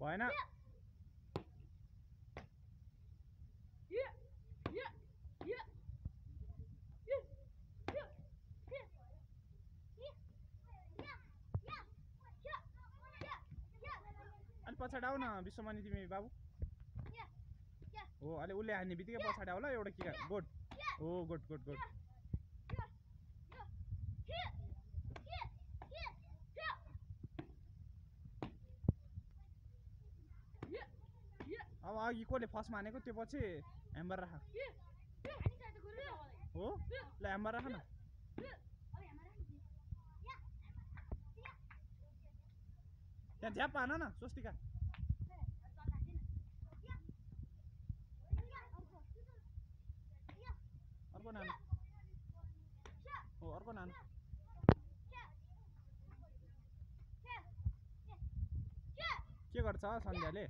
भएन अलि पछाडि आऊ न विश्वमणि तिमी बाबु हो अलि उसले हान्ने बित्तिकै पछाडि आऊ ल एउटा किक गुड हो गुड गुड गुड अब अघि कसले फर्स्ट मानेको त्यो पछि ह्याम्बर राख हो ल ह्याम्बर राख न त्यहाँ झ्याप हान न स्वस्तिका अर्को नानु हो अर्को नानु के गर्छ सन्ध्याले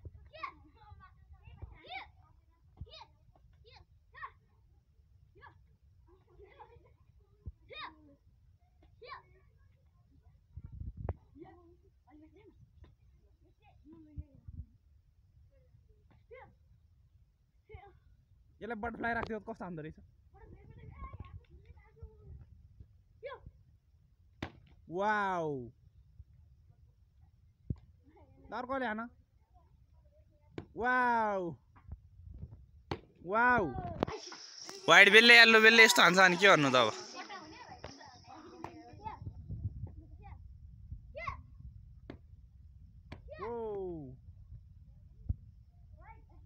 यसलाई बटरफ्लाई राख्दियो कस्तो हान्दो रहेछ वाउ अर्कोले हान वाउ वाउ व्हाइट बेलले येल्लो बेलले यस्तो हान्छ अनि के गर्नु त अब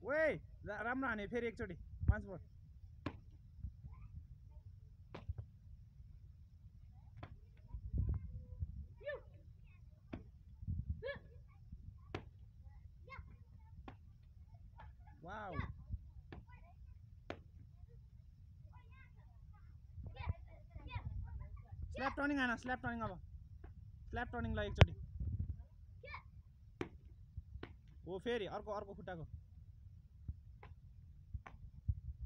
ओए राम्रो हाने फेरि एकचोटि once more wow slap turning आना slap turning अब slap turning ला एकचोटि हो फेरि अर्को अर्को खुट्टाको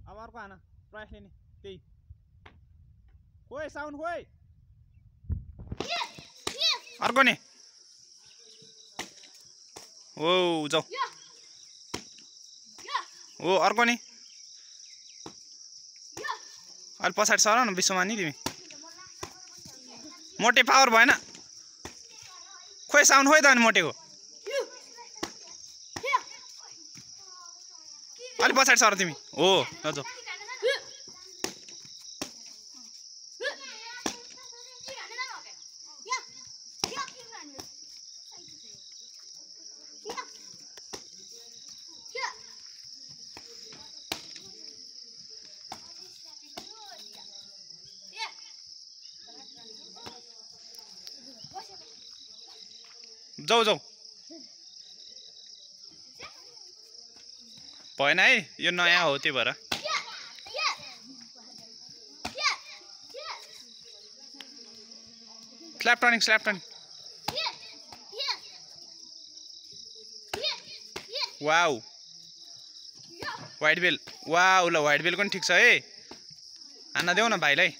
अब अर्को आना प्रयासले नि त्यही होय साउन्ड होय अर्को नि ओ जाऊ ओ अर्को नि अलि पछाडि सर न विश्वमणि तिमी मोटे पावर भएन खोइ साउन्ड खोइ त अनि मोटेको अलि पछाडि सर तिमी हो जाऊ जाऊ जाऊ भएन है यो नयाँ हो त्यही भएर स्ल्याप टर्निङ वाउ व्हाइट बेल वाउ ल व्हाइट बेल पनि ठिक छ है हान्न देऊ न भाइलाई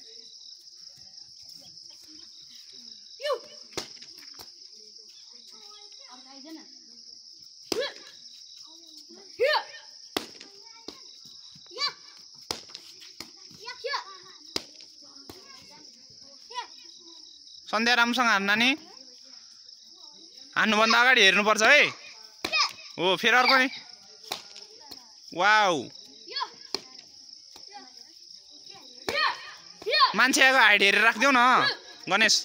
सन्ध्या राम्रोसँग हान्न नि हान्नुभन्दा अगाडि हेर्नुपर्छ है हो फेरि अर्को नि वाउ मान्छे आएको हाइट हेरेर राखिदेऊ न गणेश